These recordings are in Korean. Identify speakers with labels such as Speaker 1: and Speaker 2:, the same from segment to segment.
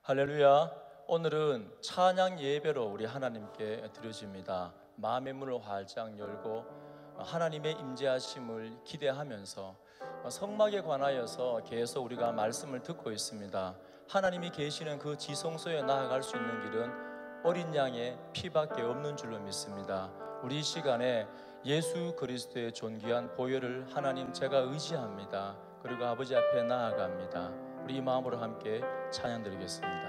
Speaker 1: 할렐루야. 오늘은 찬양 예배로 우리 하나님께 드려집니다. 마음의 문을 활짝 열고 하나님의 임재하심을 기대하면서 성막에 관하여서 계속 우리가 말씀을 듣고 있습니다. 하나님이 계시는 그 지성소에 나아갈 수 있는 길은 어린 양의 피밖에 없는 줄로 믿습니다. 우리 이 시간에 예수 그리스도의 존귀한 보혈을 하나님 제가 의지합니다. 그리고 아버지 앞에 나아갑니다. 우리 이 마음으로 함께 찬양 드리겠습니다.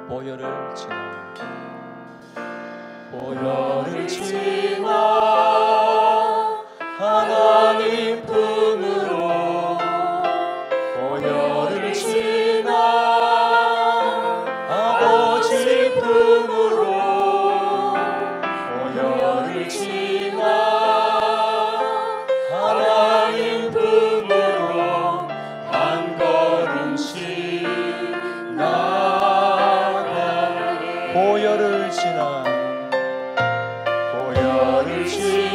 Speaker 1: 보혈을 지나 보혈을 지나 하나님 품으로 보혈을 지나 아버지 품으로 보혈을 지나 하나님 품으로 한 걸음씩 나아가 보혈을 지나 보혈을 지나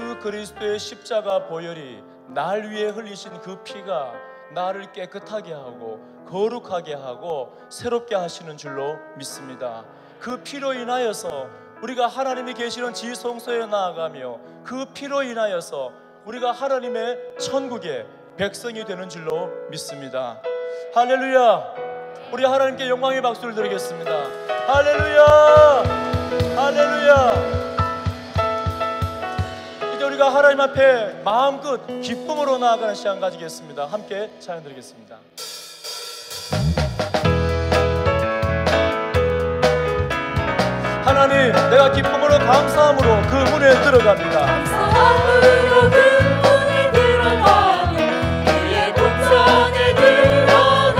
Speaker 1: 예수 그리스도의 십자가 보혈이 날 위해 흘리신 그 피가 나를 깨끗하게 하고 거룩하게 하고 새롭게 하시는 줄로 믿습니다. 그 피로 인하여서 우리가 하나님이 계시는 지성소에 나아가며 그 피로 인하여서 우리가 하나님의 천국의 백성이 되는 줄로 믿습니다. 할렐루야! 우리 하나님께 영광의 박수를 드리겠습니다. 할렐루야! 할렐루야! 이제 우리가 하나님 앞에 마음껏 기쁨으로 나아가는 시간 가지겠습니다. 함께 찬양 드리겠습니다. 하나님, 내가 기쁨으로 감사함으로 그 문에 들어갑니다.
Speaker 2: 감사함으로 그 문에 들어가며 그의 궁전에 들어가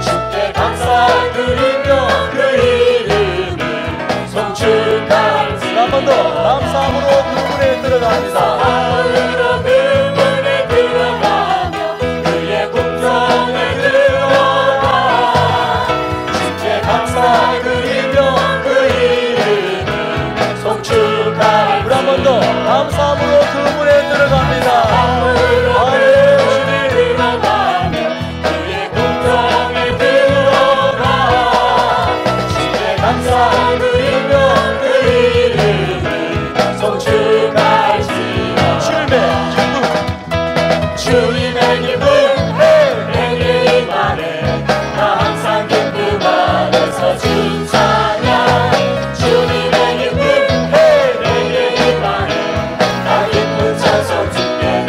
Speaker 2: 주께 감사드리며 그 이름을 송축할지.
Speaker 1: 한 번 더 감사함으로 그 문에 들어갑니다.
Speaker 2: 감사함으로 그 문에 들어가며 그의 궁전에 들어가 주께 감사드리며 그 이름을 송축할지.
Speaker 1: 우리 한 번 더 감사함으로 그 문에 들어갑니다.
Speaker 2: 들어가며 그의 궁정에 들어가 주께 감사드리며 그 이름을 송축할지라. 주님의 기쁨 내게 임하네. 나 항상 기쁨 안에서 주 찬양. 주님의 기쁨 내게 임하네. 나 기쁜 찬송 주께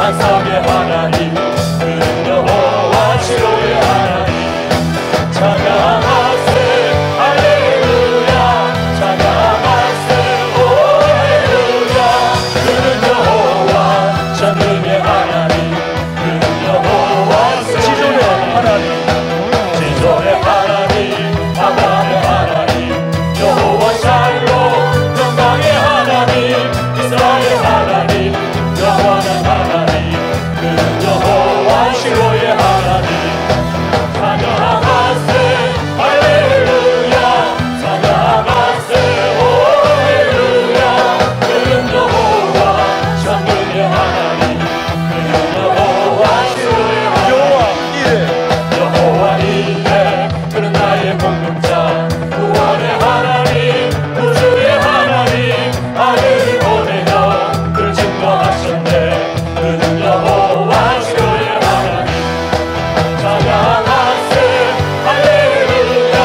Speaker 2: 반석의 하나님 그는 여호와 시로의 하나님 찬양하세 할렐루야 찬양하세 오 할렐루야 그는 여호와 전능의 하나님 그는 여호와
Speaker 1: 지존의 하나님
Speaker 2: 지존의 하나님 아브라함의 하나님 여호와 샬롬 영광의 하나님 이스라엘의 하나님 영원한 하나님 그는 여호와 시로의 하나님 찬양하세 할렐루야 찬양하세 오 할렐루야 그는 여호와 전능의 하나님 그는 여호와 시로의 하나님 여호와 이레 그는 나의 공동자 구원의 하나님 구주의 하나님 아들을 보내어 그를 증거하셨네 그는 여호와 시로의 하나님 찬양하세 할렐루야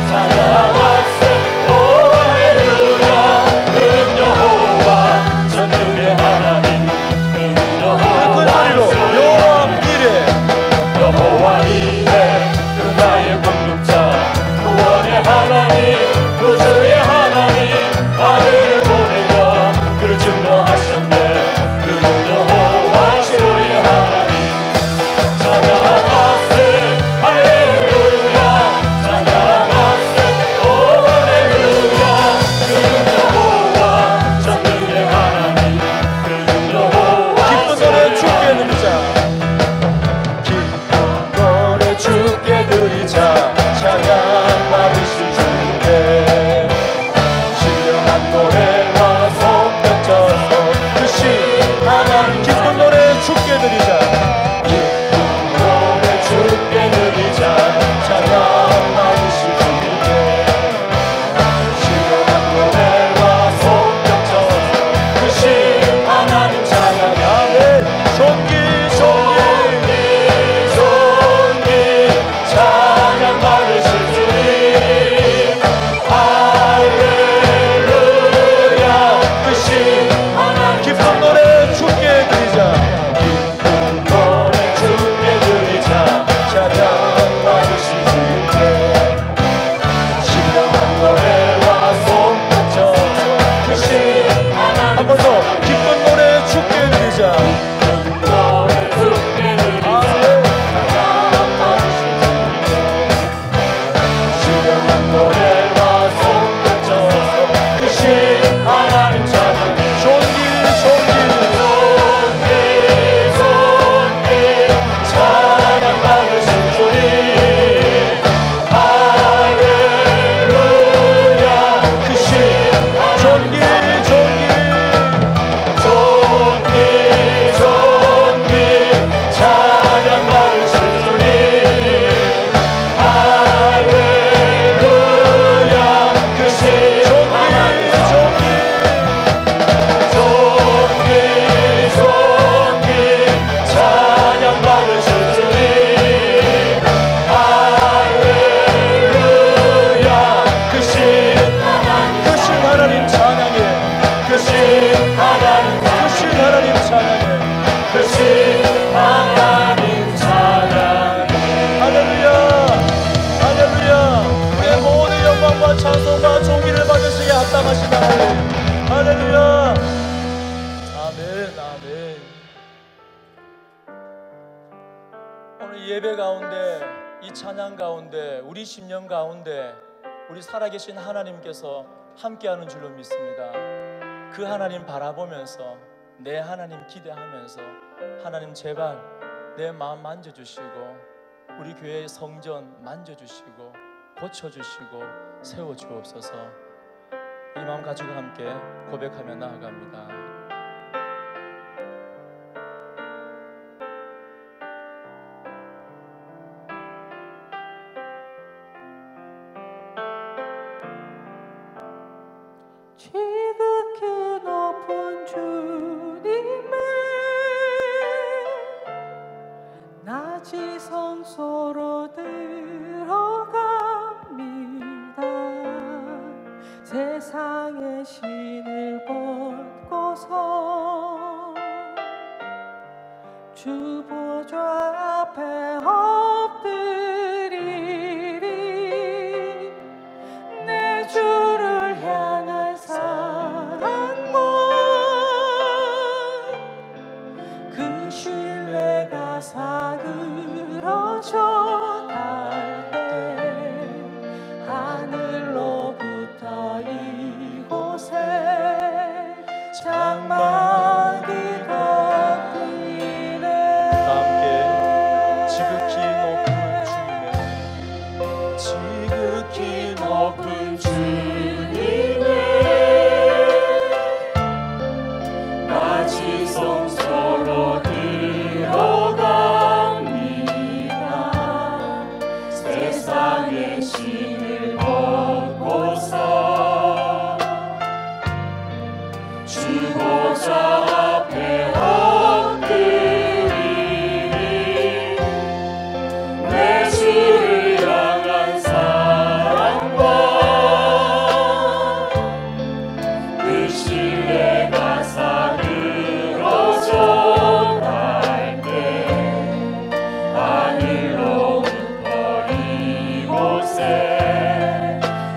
Speaker 2: 찬양하세 오 할렐루야 그는 여호와 전능의 하나님 그는 여호와
Speaker 1: 여호와 이레
Speaker 2: 여호와 이레 그는 나의 공동자 구원의 하나님 구주의 하나님 아들을 보내어 그를 증거하셨네 그는 여호와 시로의 하나님 찬양하세 할렐루야 찬양하세 오 할렐루야 그는 여호와 전능의 하나님 그는 여호와
Speaker 1: 기쁜 노래 주께 드리자
Speaker 2: 노래 주께 드리자 찬양 받으실 주께 신령한 노래와 손뼉 쳐서 크신 하나님
Speaker 1: 기쁜 노래 주께 드리자
Speaker 2: 기쁜 노래 주께 드리자 찬양 받으실 주께 신령한 노래와 손뼉 쳐서 크신 하나님 찬양하네
Speaker 1: 존귀
Speaker 2: 찬양 받으실 주님 할렐루야 크신 하나님
Speaker 1: 기쁜 노래 주께 드리자
Speaker 2: 기쁜 노래 주께 드리자 찬양 받으실 주께 신령한 노래와 손뼉 쳐서 크신 하나님
Speaker 1: 한 번 더 기쁜 노래 주께 드리자
Speaker 2: 기쁜 노래 주께 드리자 찬양 받으실 신령한 노래와 손뼉 쳐서 크신 하나님 찬양해
Speaker 1: 존귀
Speaker 2: 찬양 받으신 주님 할렐루야 크신
Speaker 1: 존귀
Speaker 2: 찬양 받으신 주님 할렐루야 크신 하나님 찬양 받으실 주님 할렐루야 크신
Speaker 1: 하나님 찬양해
Speaker 2: 크신 하나님
Speaker 1: 크신 하나님 찬양해
Speaker 2: 크신 하나님 찬양해
Speaker 1: 할렐루야 할렐루야 우리의 모든 영광과 찬송과 존귀를 받으시기에 합당하신 하나님 할렐루야 아멘 아멘. 오늘 예배 가운데 이 찬양 가운데 우리 심령 가운데 우리 살아계신 하나님께서 함께하는 줄로 믿습니다. 그 하나님 바라보면서 내 하나님 기대하면서 하나님 제발 내 마음 만져주시고 우리 교회의 성전 만져주시고 고쳐주시고 세워주옵소서. 이 마음 가지고 함께 고백하며 나아갑니다.
Speaker 3: 지극히 높은 주님의 낮이 성소로 들어갑니다. 세상의 신을 벗고 주 보좌 앞에 엎드리리. 내 주를 향한 사랑과 그 신뢰가 사그러져 갈 때 하늘로부터 이곳에 장막이 덮이네.
Speaker 1: 함께 지극히 높은 주님의
Speaker 2: 나 지성소로 들어갑니다. 세상의 신을 벗고서 주 보좌 앞에 엎드리니 내 주를 향한 사랑과 그 신뢰가 사그러져 갈 때 하늘로부터 이곳에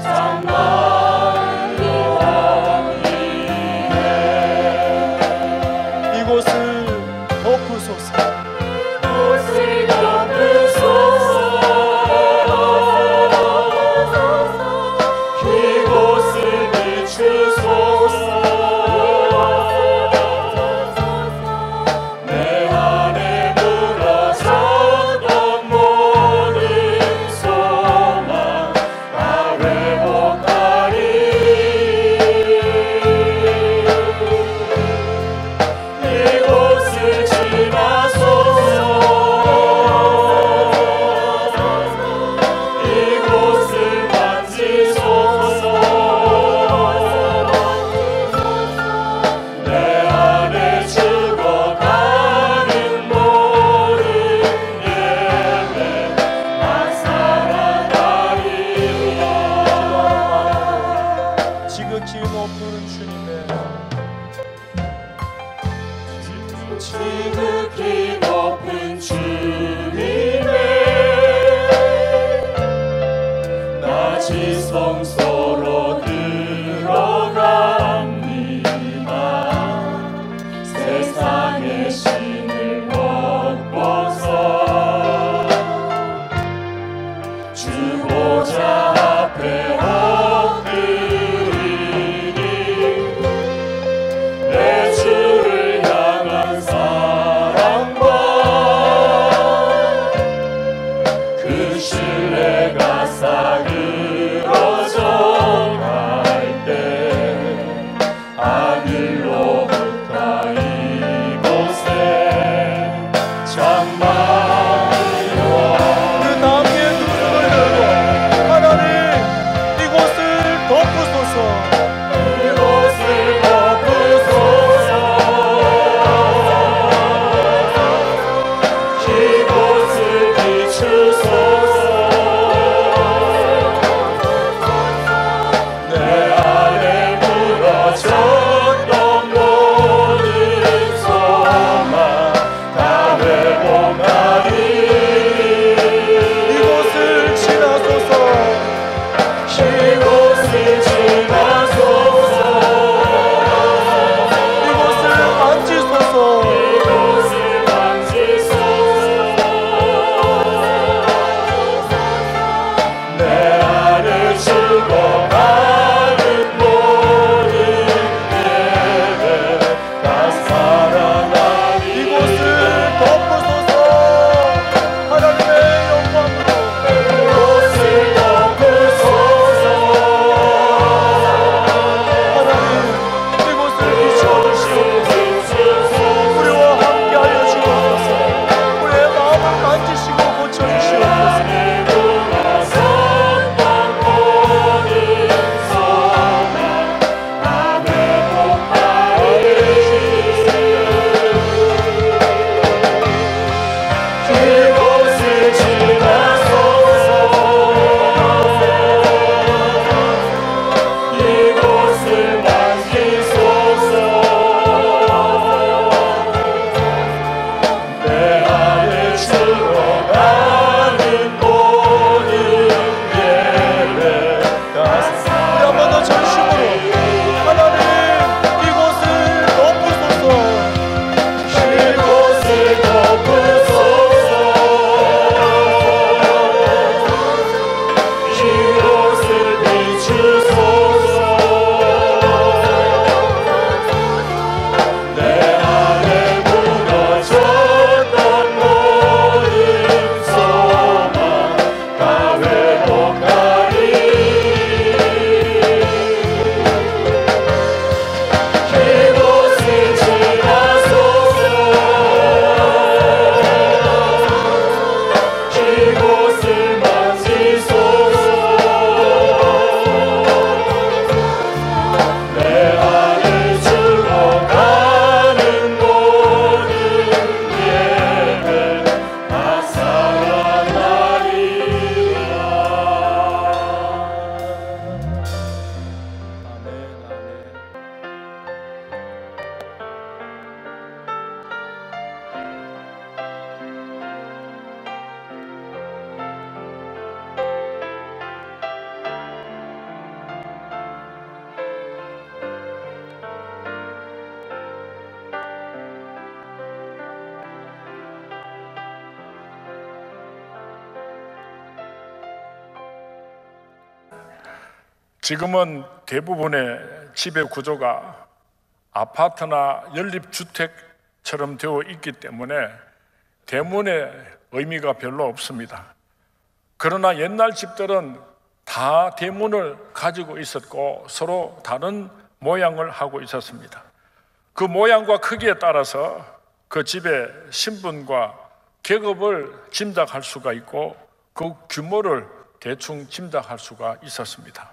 Speaker 2: 장막이 덮이네.
Speaker 1: 이곳을 덮으소서.
Speaker 2: 이곳을 덮으소서. 이곳을 비추소서. 내 안에 무너졌던 모든 소망 다 회복하리. 이곳을 지나소서. 이곳을 만지소서. 내 안에 죽어가는 모든 예배 나 살아나리라.
Speaker 1: 지극히 높은 주님의
Speaker 2: 지극히 높은 주님의 나 지성소로 들어갑니다. 세상의 신을 벗고서 주 보좌 앞에 엎드리니 내 주를 향한 사랑
Speaker 4: 지금은 대부분의 집의 구조가 아파트나 연립주택처럼 되어 있기 때문에 대문의 의미가 별로 없습니다. 그러나 옛날 집들은 다 대문을 가지고 있었고 서로 다른 모양을 하고 있었습니다. 그 모양과 크기에 따라서 그 집의 신분과 계급을 짐작할 수가 있고 그 규모를 대충 짐작할 수가 있었습니다.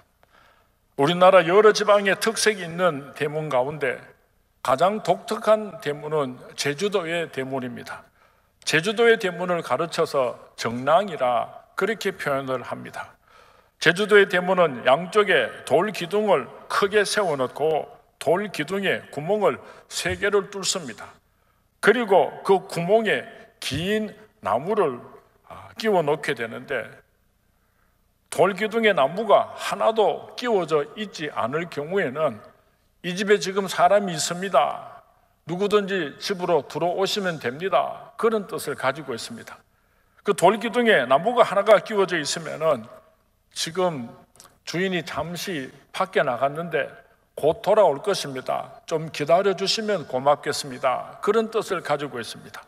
Speaker 4: 우리나라 여러 지방에 특색이 있는 대문 가운데 가장 독특한 대문은 제주도의 대문입니다. 제주도의 대문을 가르쳐서 정랑이라 그렇게 표현을 합니다. 제주도의 대문은 양쪽에 돌 기둥을 크게 세워놓고 돌 기둥에 구멍을 3개를 뚫습니다. 그리고 그 구멍에 긴 나무를 끼워 놓게 되는데 돌 기둥에 나무가 하나도 끼워져 있지 않을 경우에는 이 집에 지금 사람이 있습니다. 누구든지 집으로 들어오시면 됩니다. 그런 뜻을 가지고 있습니다. 그 돌 기둥에 나무가 하나가 끼워져 있으면은 지금 주인이 잠시 밖에 나갔는데 곧 돌아올 것입니다. 좀 기다려 주시면 고맙겠습니다. 그런 뜻을 가지고 있습니다.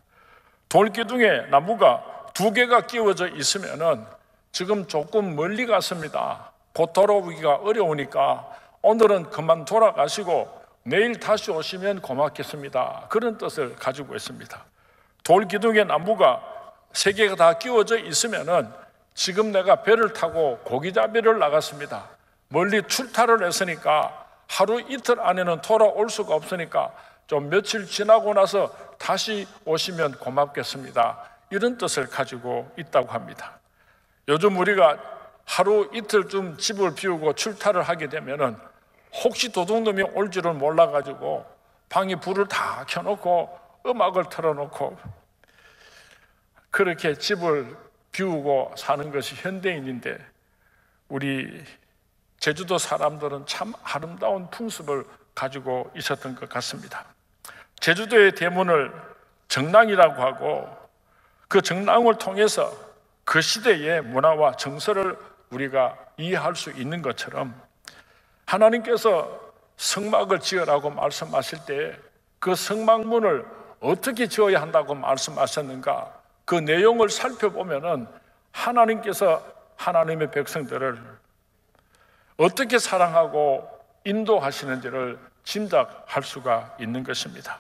Speaker 4: 돌 기둥에 나무가 2개가 끼워져 있으면은 지금 조금 멀리 갔습니다. 곧 돌아오기가 어려우니까 오늘은 그만 돌아가시고 내일 다시 오시면 고맙겠습니다. 그런 뜻을 가지고 있습니다. 돌 기둥에 나무가 3개가 다 끼워져 있으면은 지금 내가 배를 타고 고기잡이를 나갔습니다. 멀리 출타를 했으니까 하루 이틀 안에는 돌아올 수가 없으니까 좀 며칠 지나고 나서 다시 오시면 고맙겠습니다. 이런 뜻을 가지고 있다고 합니다. 요즘 우리가 하루 이틀쯤 집을 비우고 출타를 하게 되면은 혹시 도둑놈이 올 줄을 몰라가지고 방에 불을 다 켜놓고 음악을 틀어놓고 그렇게 집을 비우고 사는 것이 현대인인데 우리 제주도 사람들은 참 아름다운 풍습을 가지고 있었던 것 같습니다. 제주도의 대문을 정랑이라고 하고 그 정랑을 통해서 그 시대의 문화와 정서를 우리가 이해할 수 있는 것처럼 하나님께서 성막을 지으라고 말씀하실 때 그 성막문을 어떻게 지어야 한다고 말씀하셨는가 그 내용을 살펴보면은 하나님께서 하나님의 백성들을 어떻게 사랑하고 인도하시는지를 짐작할 수가 있는 것입니다.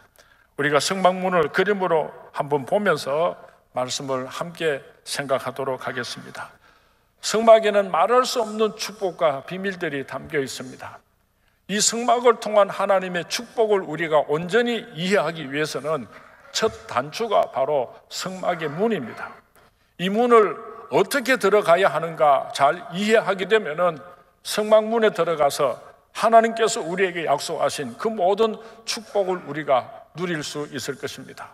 Speaker 4: 우리가 성막문을 그림으로 한번 보면서 말씀을 함께 생각하도록 하겠습니다. 성막에는 말할 수 없는 축복과 비밀들이 담겨 있습니다. 이 성막을 통한 하나님의 축복을 우리가 온전히 이해하기 위해서는 첫 단추가 바로 성막의 문입니다. 이 문을 어떻게 들어가야 하는가 잘 이해하게 되면은 성막문에 들어가서 하나님께서 우리에게 약속하신 그 모든 축복을 우리가 누릴 수 있을 것입니다.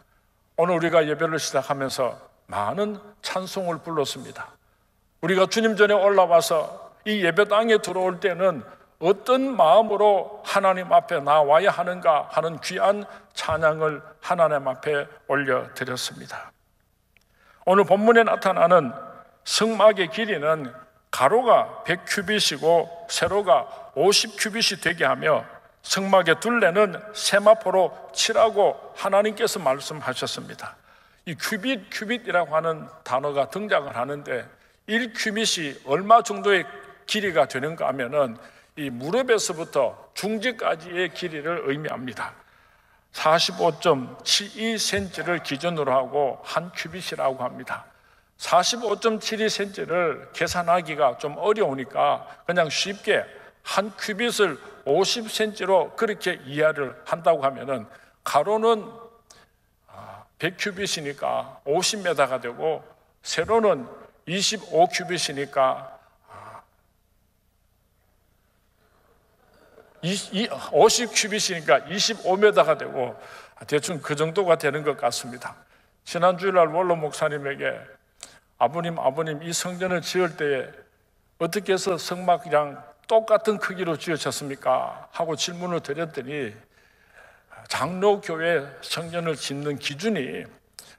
Speaker 4: 오늘 우리가 예배를 시작하면서 많은 찬송을 불렀습니다. 우리가 주님 전에 올라와서 이 예배당에 들어올 때는 어떤 마음으로 하나님 앞에 나와야 하는가 하는 귀한 찬양을 하나님 앞에 올려드렸습니다. 오늘 본문에 나타나는 성막의 길이는 가로가 100규빗이고 세로가 50규빗이 되게 하며 성막의 둘레는 세마포로 칠하고 하나님께서 말씀하셨습니다. 이 규빗이라고 하는 단어가 등장을 하는데 1규빗이 얼마 정도의 길이가 되는가 하면은 이 무릎에서부터 중지까지의 길이를 의미합니다. 45.72cm를 기준으로 하고 한 규빗이라고 합니다. 45.72cm를 계산하기가 좀 어려우니까 그냥 쉽게 한 규빗을 50cm로 그렇게 이해를 한다고 하면은 가로는 100규빗이니까 50m가 되고 세로는 25규빗이니까 50규빗이니까 25m가 되고 대충 그 정도가 되는 것 같습니다. 지난 주일날 원로 목사님에게 아버님 이 성전을 지을 때에 어떻게 해서 성막이랑 똑같은 크기로 지으셨습니까? 하고 질문을 드렸더니 장로교회 성전을 짓는 기준이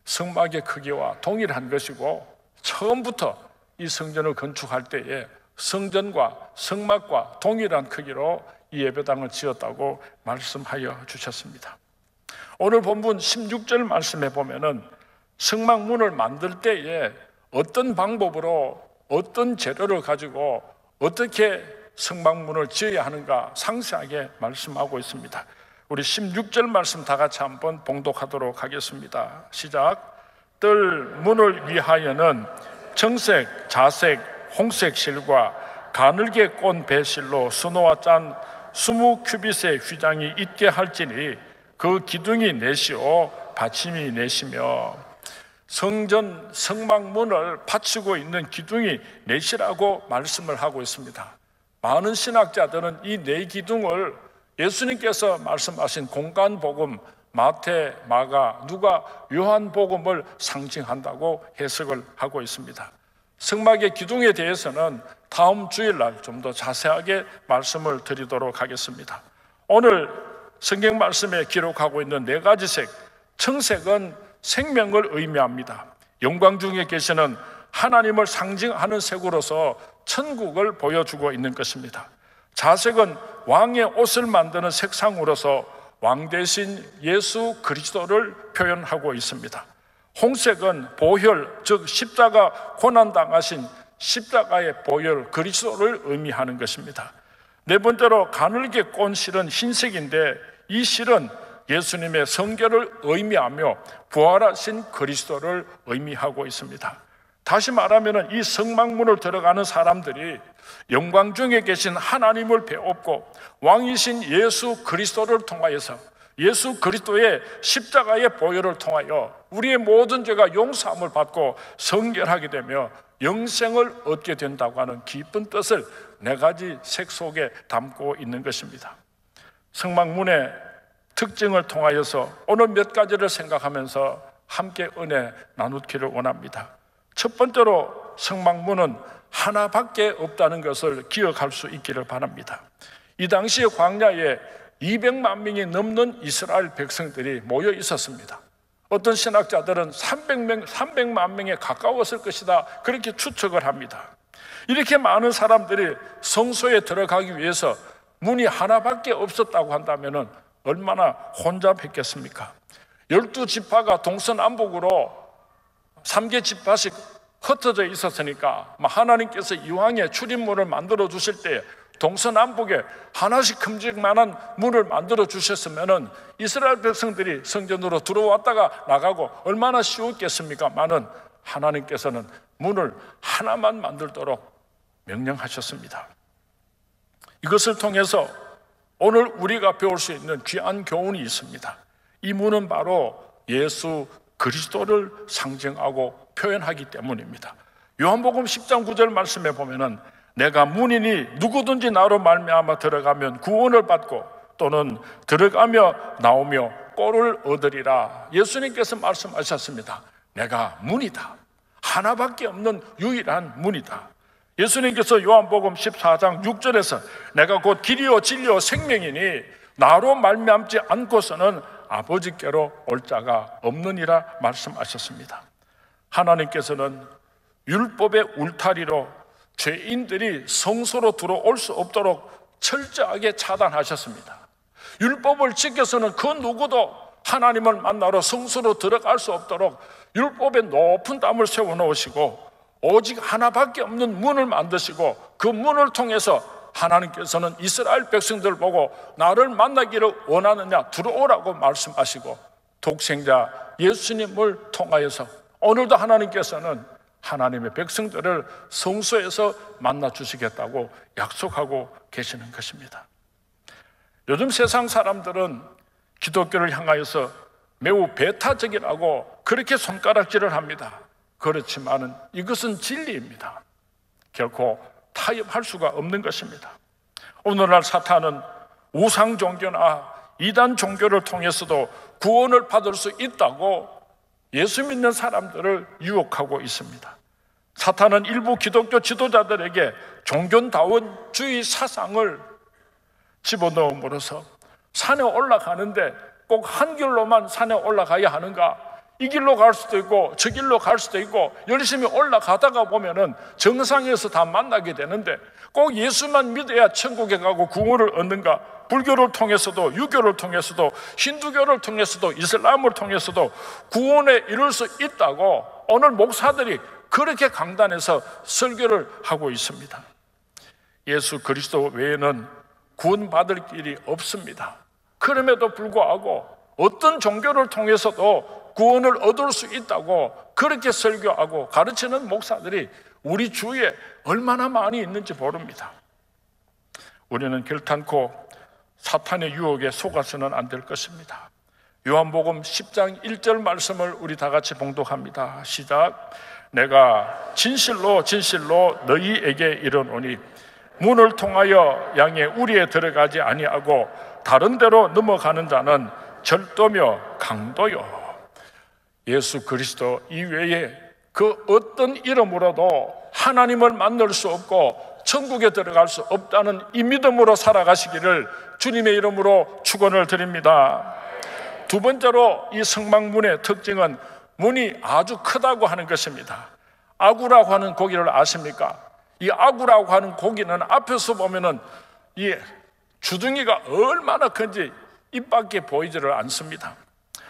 Speaker 4: 성막의 크기와 동일한 것이고 처음부터 이 성전을 건축할 때에 성전과 성막과 동일한 크기로 이 예배당을 지었다고 말씀하여 주셨습니다. 오늘 본문 16절 말씀에 보면은 성막문을 만들 때에 어떤 방법으로 어떤 재료를 가지고 어떻게 성막문을 지어야 하는가 상세하게 말씀하고 있습니다. 우리 16절 말씀 다 같이 한번 봉독하도록 하겠습니다. 시작. 뜰 문을 위하여는 청색, 자색, 홍색 실과 가늘게 꼰 배실로 수놓아 짠 20규빗의 휘장이 있게 할지니 그 기둥이 넷이요 받침이 넷이며, 성전 성막문을 받치고 있는 기둥이 넷이라고 말씀을 하고 있습니다. 많은 신학자들은 이 네 기둥을 예수님께서 말씀하신 공간복음 마태, 마가, 누가, 요한복음을 상징한다고 해석을 하고 있습니다. 성막의 기둥에 대해서는 다음 주일날 좀 더 자세하게 말씀을 드리도록 하겠습니다. 오늘 성경 말씀에 기록하고 있는 네 가지 색, 청색은 생명을 의미합니다. 영광 중에 계시는 하나님을 상징하는 색으로서 천국을 보여주고 있는 것입니다. 자색은 왕의 옷을 만드는 색상으로서 왕 대신 예수 그리스도를 표현하고 있습니다. 홍색은 보혈, 즉 십자가 고난당하신 십자가의 보혈 그리스도를 의미하는 것입니다. 네 번째로 가늘게 꼰 실은 흰색인데 이 실은 예수님의 성결을 의미하며 부활하신 그리스도를 의미하고 있습니다. 다시 말하면 이 성막문을 들어가는 사람들이 영광 중에 계신 하나님을 배웠고 왕이신 예수 그리스도를 통하여서 예수 그리스도의 십자가의 보혈을 통하여 우리의 모든 죄가 용서함을 받고 성결하게 되며 영생을 얻게 된다고 하는 깊은 뜻을 네 가지 색 속에 담고 있는 것입니다. 성막문의 특징을 통하여서 오늘 몇 가지를 생각하면서 함께 은혜 나누기를 원합니다. 첫 번째로 성막문은 하나밖에 없다는 것을 기억할 수 있기를 바랍니다. 이 당시에 광야에 200만 명이 넘는 이스라엘 백성들이 모여 있었습니다. 어떤 신학자들은 300만 명에 가까웠을 것이다, 그렇게 추측을 합니다. 이렇게 많은 사람들이 성소에 들어가기 위해서 문이 하나밖에 없었다고 한다면 얼마나 혼잡했겠습니까? 12지파가 동서남북으로 3개 지파씩 흩어져 있었으니까 하나님께서 이왕에 출입문을 만들어 주실 때 동서남북에 하나씩 큼직만한 문을 만들어 주셨으면 이스라엘 백성들이 성전으로 들어왔다가 나가고 얼마나 쉬웠겠습니까? 많은 하나님께서는 문을 하나만 만들도록 명령하셨습니다. 이것을 통해서 오늘 우리가 배울 수 있는 귀한 교훈이 있습니다. 이 문은 바로 예수 그리스도를 상징하고 표현하기 때문입니다. 요한복음 10장 9절 말씀에 보면은 내가 문이니 누구든지 나로 말미암아 들어가면 구원을 받고 또는 들어가며 나오며 꼴을 얻으리라. 예수님께서 말씀하셨습니다. 내가 문이다. 하나밖에 없는 유일한 문이다. 예수님께서 요한복음 14장 6절에서 내가 곧 길이요 진리요 생명이니 나로 말미암지 않고서는 아버지께로 올 자가 없느니라 말씀하셨습니다. 하나님께서는 율법의 울타리로 죄인들이 성소로 들어올 수 없도록 철저하게 차단하셨습니다. 율법을 지켜서는 그 누구도 하나님을 만나러 성소로 들어갈 수 없도록 율법의 높은 담을 세워놓으시고 오직 하나밖에 없는 문을 만드시고 그 문을 통해서 하나님께서는 이스라엘 백성들 보고 나를 만나기를 원하느냐 들어오라고 말씀하시고 독생자 예수님을 통하여서 오늘도 하나님께서는 하나님의 백성들을 성소에서 만나 주시겠다고 약속하고 계시는 것입니다. 요즘 세상 사람들은 기독교를 향하여서 매우 배타적이라고 그렇게 손가락질을 합니다. 그렇지만 이것은 진리입니다. 결코 타협할 수가 없는 것입니다. 오늘날 사탄은 우상 종교나 이단 종교를 통해서도 구원을 받을 수 있다고 예수 믿는 사람들을 유혹하고 있습니다. 사탄은 일부 기독교 지도자들에게 종교다원주의 사상을 집어넣음으로써 산에 올라가는데 꼭 한 길로만 산에 올라가야 하는가? 이 길로 갈 수도 있고 저 길로 갈 수도 있고 열심히 올라가다가 보면은 정상에서 다 만나게 되는데 꼭 예수만 믿어야 천국에 가고 구원을 얻는가? 불교를 통해서도 유교를 통해서도 힌두교를 통해서도 이슬람을 통해서도 구원에 이룰 수 있다고 오늘 목사들이 그렇게 강단에서 설교를 하고 있습니다. 예수 그리스도 외에는 구원받을 길이 없습니다. 그럼에도 불구하고 어떤 종교를 통해서도 구원을 얻을 수 있다고 그렇게 설교하고 가르치는 목사들이 우리 주위에 얼마나 많이 있는지 모릅니다. 우리는 결단코 사탄의 유혹에 속아서는 안 될 것입니다. 요한복음 10장 1절 말씀을 우리 다 같이 봉독합니다. 시작. 내가 진실로 진실로 너희에게 이르노니 문을 통하여 양의 우리에 들어가지 아니하고 다른 데로 넘어가는 자는 절도며 강도요. 예수 그리스도 이외에 그 어떤 이름으로도 하나님을 만날 수 없고 천국에 들어갈 수 없다는 이 믿음으로 살아가시기를 주님의 이름으로 축원을 드립니다. 두 번째로 이 성막문의 특징은 문이 아주 크다고 하는 것입니다. 아구라고 하는 고기를 아십니까? 이 아구라고 하는 고기는 앞에서 보면은 이 주둥이가 얼마나 큰지 입 밖에 보이지를 않습니다.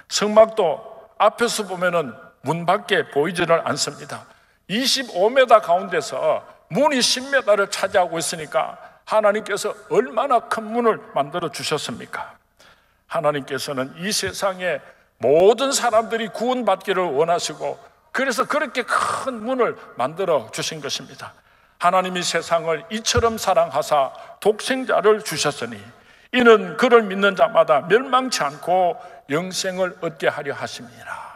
Speaker 4: 성막도 앞에서 보면은 문 밖에 보이지를 않습니다. 25m 가운데서 문이 10m를 차지하고 있으니까 하나님께서 얼마나 큰 문을 만들어 주셨습니까? 하나님께서는 이 세상에 모든 사람들이 구원받기를 원하시고 그래서 그렇게 큰 문을 만들어 주신 것입니다. 하나님이 세상을 이처럼 사랑하사 독생자를 주셨으니 이는 그를 믿는 자마다 멸망치 않고 영생을 얻게 하려 하심이라.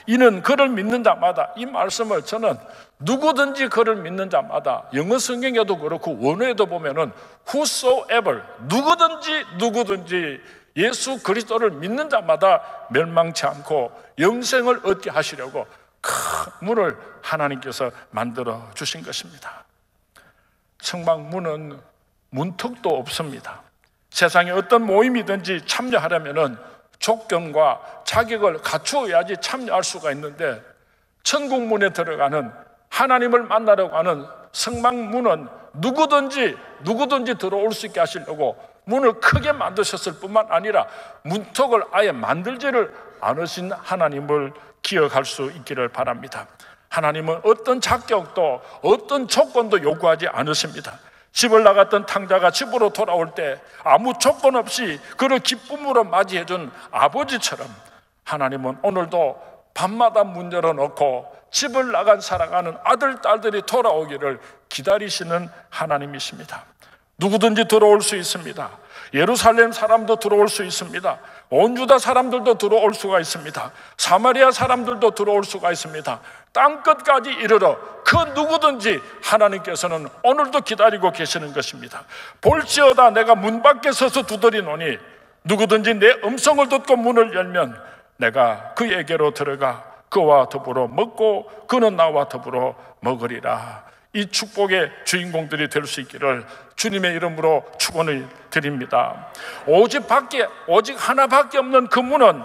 Speaker 4: 이는 그를 믿는 자마다, 이 말씀을 저는 누구든지 그를 믿는 자마다, 영어 성경에도 그렇고 원어에도 보면은 whosoever, 누구든지 예수 그리스도를 믿는 자마다 멸망치 않고 영생을 얻게 하시려고 큰 문을 하나님께서 만들어 주신 것입니다. 성막문은 문턱도 없습니다. 세상에 어떤 모임이든지 참여하려면은 조건과 자격을 갖추어야지 참여할 수가 있는데 천국문에 들어가는 하나님을 만나려고 하는 성막문은 누구든지 들어올 수 있게 하시려고 문을 크게 만드셨을 뿐만 아니라 문턱을 아예 만들지를 않으신 하나님을 기억할 수 있기를 바랍니다. 하나님은 어떤 자격도 어떤 조건도 요구하지 않으십니다. 집을 나갔던 탕자가 집으로 돌아올 때 아무 조건 없이 그를 기쁨으로 맞이해준 아버지처럼 하나님은 오늘도 밤마다 문 열어놓고 집을 나간 살아가는 아들, 딸들이 돌아오기를 기다리시는 하나님이십니다. 누구든지 들어올 수 있습니다. 예루살렘 사람도 들어올 수 있습니다. 온 유다 사람들도 들어올 수가 있습니다. 사마리아 사람들도 들어올 수가 있습니다. 땅끝까지 이르러 그 누구든지 하나님께서는 오늘도 기다리고 계시는 것입니다. 볼지어다 내가 문 밖에 서서 두드리노니 누구든지 내 음성을 듣고 문을 열면 내가 그에게로 들어가 그와 더불어 먹고 그는 나와 더불어 먹으리라. 이 축복의 주인공들이 될 수 있기를 주님의 이름으로 축원을 드립니다. 오직 하나밖에 없는 그 문은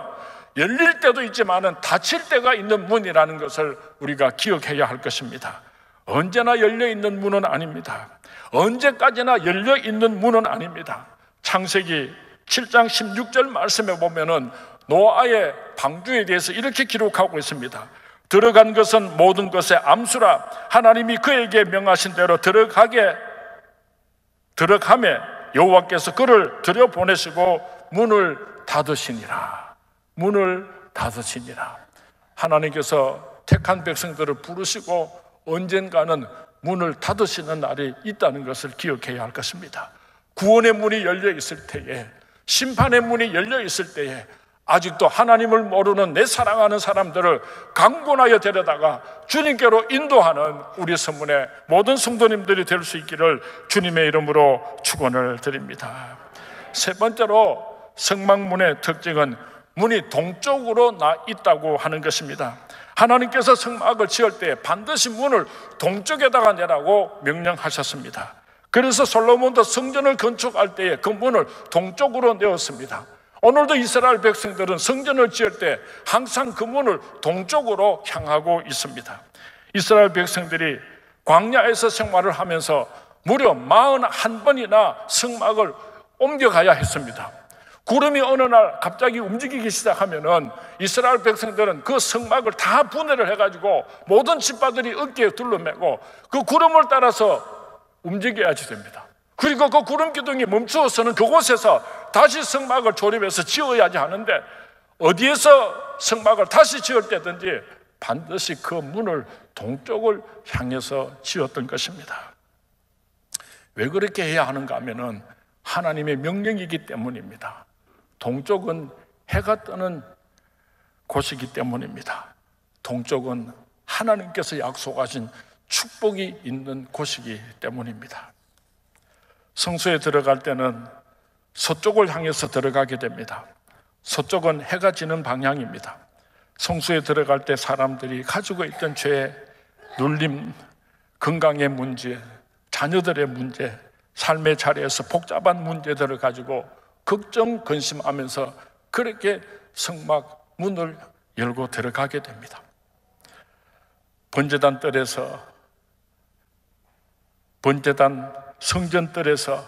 Speaker 4: 열릴 때도 있지만은 닫힐 때가 있는 문이라는 것을 우리가 기억해야 할 것입니다. 언제나 열려 있는 문은 아닙니다. 언제까지나 열려 있는 문은 아닙니다. 창세기 7장 16절 말씀에 보면은 노아의 방주에 대해서 이렇게 기록하고 있습니다. 들어간 것은 모든 것의 암수라. 하나님이 그에게 명하신 대로 들어가매 여호와께서 그를 들여보내시고 문을 닫으시니라. 하나님께서 택한 백성들을 부르시고 언젠가는 문을 닫으시는 날이 있다는 것을 기억해야 할 것입니다. 구원의 문이 열려 있을 때에, 심판의 문이 열려 있을 때에 아직도 하나님을 모르는 내 사랑하는 사람들을 강권하여 데려다가 주님께로 인도하는 우리 성문의 모든 성도님들이 될 수 있기를 주님의 이름으로 축원을 드립니다. 세 번째로 성막문의 특징은 문이 동쪽으로 나 있다고 하는 것입니다. 하나님께서 성막을 지을 때 반드시 문을 동쪽에다가 내라고 명령하셨습니다. 그래서 솔로몬도 성전을 건축할 때에 그 문을 동쪽으로 내었습니다. 오늘도 이스라엘 백성들은 성전을 지을 때 항상 그 문을 동쪽으로 향하고 있습니다. 이스라엘 백성들이 광야에서 생활을 하면서 무려 41번이나 성막을 옮겨가야 했습니다. 구름이 어느 날 갑자기 움직이기 시작하면은 이스라엘 백성들은 그 성막을 다 분해를 해가지고 모든 지파들이 어깨에 둘러매고 그 구름을 따라서 움직여야지 됩니다. 그리고 그 구름 기둥이 멈추어서는 그곳에서 다시 성막을 조립해서 지어야지 하는데, 어디에서 성막을 다시 지을 때든지 반드시 그 문을 동쪽을 향해서 지었던 것입니다. 왜 그렇게 해야 하는가 하면은 하나님의 명령이기 때문입니다. 동쪽은 해가 뜨는 곳이기 때문입니다. 동쪽은 하나님께서 약속하신 축복이 있는 곳이기 때문입니다. 성소에 들어갈 때는 서쪽을 향해서 들어가게 됩니다. 서쪽은 해가 지는 방향입니다. 성소에 들어갈 때 사람들이 가지고 있던 죄, 눌림, 건강의 문제, 자녀들의 문제, 삶의 자리에서 복잡한 문제들을 가지고 걱정, 근심하면서 그렇게 성막 문을 열고 들어가게 됩니다. 번제단 뜰에서, 번제단 성전뜰에서,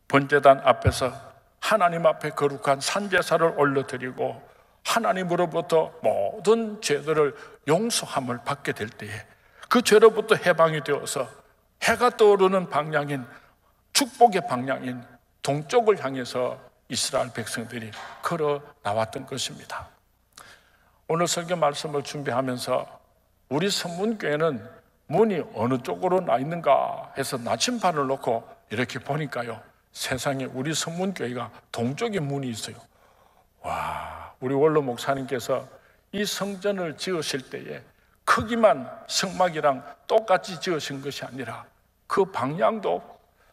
Speaker 4: 번제단 앞에서 하나님 앞에 거룩한 산제사를 올려드리고 하나님으로부터 모든 죄들을 용서함을 받게 될 때에 그 죄로부터 해방이 되어서 해가 떠오르는 방향인, 축복의 방향인 동쪽을 향해서 이스라엘 백성들이 걸어 나왔던 것입니다. 오늘 설교 말씀을 준비하면서 우리 선문교회는 문이 어느 쪽으로 나 있는가 해서 나침반을 놓고 이렇게 보니까요, 세상에 우리 선문교회가 동쪽에 문이 있어요. 와, 우리 원로 목사님께서 이 성전을 지으실 때에 크기만 성막이랑 똑같이 지으신 것이 아니라 그 방향도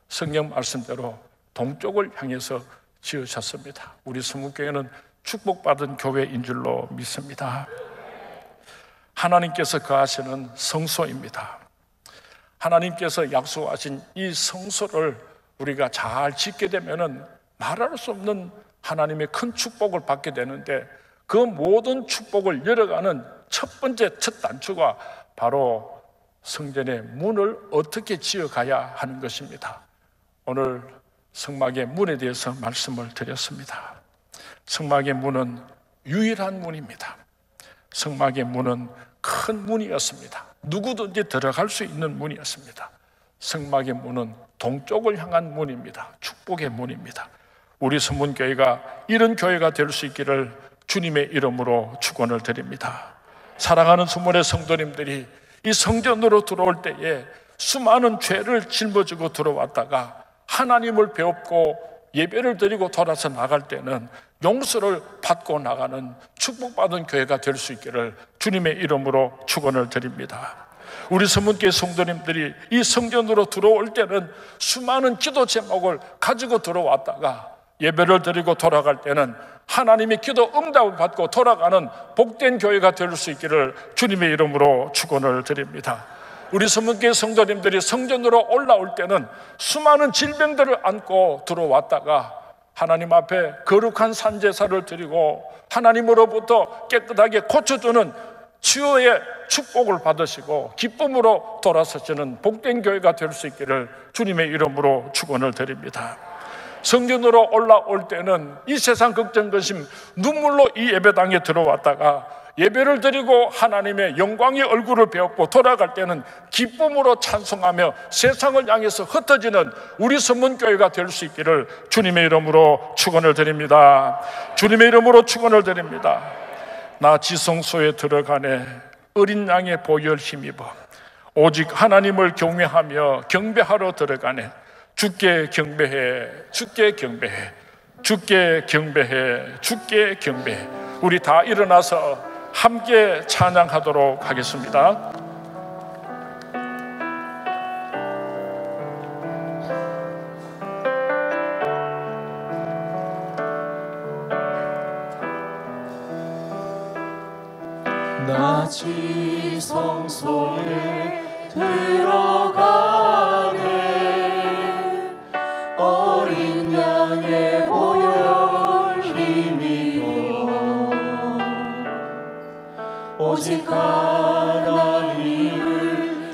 Speaker 4: 성경 말씀대로 동쪽을 향해서 지으셨습니다. 우리 선문교회는 축복받은 교회인 줄로 믿습니다. 하나님께서 거하시는 성소입니다. 하나님께서 약속하신 이 성소를 우리가 잘 짓게 되면은 말할 수 없는 하나님의 큰 축복을 받게 되는데, 그 모든 축복을 열어가는 첫 번째 첫 단추가 바로 성전의 문을 어떻게 지어가야 하는 것입니다. 오늘 성막의 문에 대해서 말씀을 드렸습니다. 성막의 문은 유일한 문입니다. 성막의 문은 큰 문이었습니다. 누구든지 들어갈 수 있는 문이었습니다. 성막의 문은 동쪽을 향한 문입니다. 축복의 문입니다. 우리 선문교회가 이런 교회가 될 수 있기를 주님의 이름으로 축원을 드립니다. 사랑하는 선문의 성도님들이 이 성전으로 들어올 때에 수많은 죄를 짊어지고 들어왔다가 하나님을 배웠고 예배를 드리고 돌아서 나갈 때는 용서를 받고 나가는 축복받은 교회가 될 수 있기를 주님의 이름으로 축원을 드립니다. 우리 선문교회 성도님들이 이 성전으로 들어올 때는 수많은 기도 제목을 가지고 들어왔다가 예배를 드리고 돌아갈 때는 하나님의 기도 응답을 받고 돌아가는 복된 교회가 될 수 있기를 주님의 이름으로 축원을 드립니다. 우리 선문교회 성도님들이 성전으로 올라올 때는 수많은 질병들을 안고 들어왔다가 하나님 앞에 거룩한 산제사를 드리고 하나님으로부터 깨끗하게 고쳐주는 치유의 축복을 받으시고 기쁨으로 돌아서시는 복된 교회가 될 수 있기를 주님의 이름으로 축원을 드립니다. 성전으로 올라올 때는 이 세상 걱정 근심 눈물로 이 예배당에 들어왔다가 예배를 드리고 하나님의 영광의 얼굴을 배웠고 돌아갈 때는 기쁨으로 찬송하며 세상을 향해서 흩어지는 우리 선문교회가 될 수 있기를 주님의 이름으로 축원을 드립니다. 주님의 이름으로 축원을 드립니다. 나 지성소에 들어가네 어린 양의 보혈 힘입어 오직 하나님을 경외하며 경배하러 들어가네. 주께 경배해, 주께 경배해, 주께 경배해, 주께 경배해. 우리 다 일어나서 함께 찬양하도록 하겠습니다.
Speaker 3: 나 지성소에 들어가네 어린 양의 보혈 힘
Speaker 2: 오직 하나님을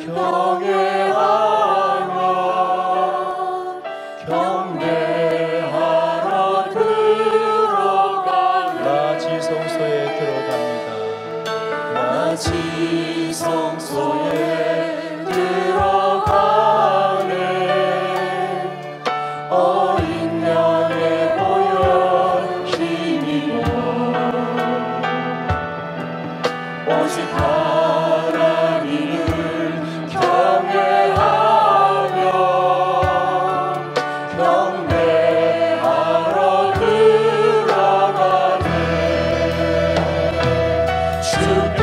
Speaker 2: 경외하며 경배하러 들어가네.
Speaker 1: 나 지성소에 들어갑니다.
Speaker 2: 나 지성소에 들어가네. 어린 양의 보혈 힘이여 오직 하나님을 경외하며 경배하러 들어가네. 주께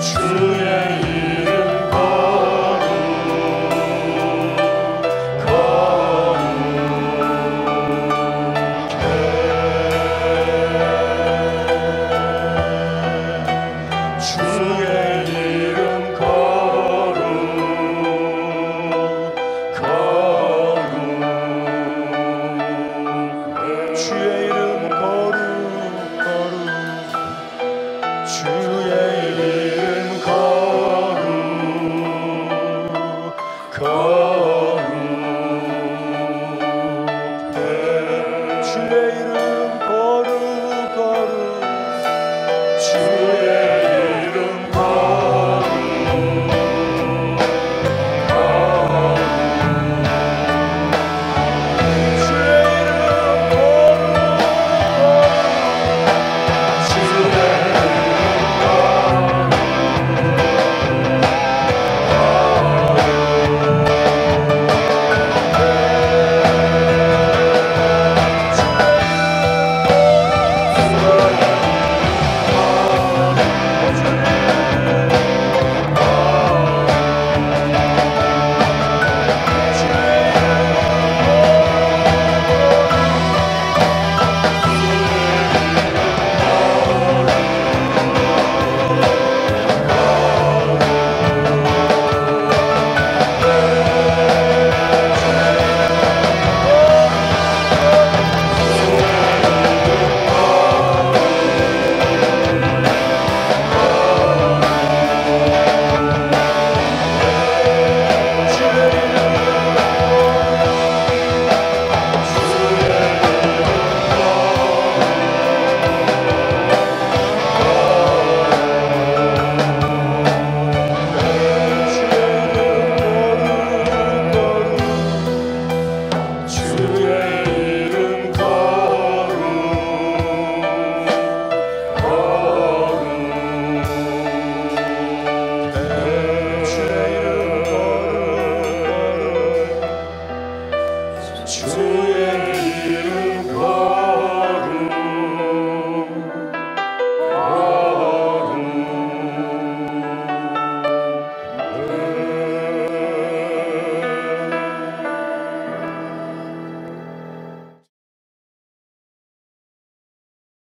Speaker 2: 주의 이름 주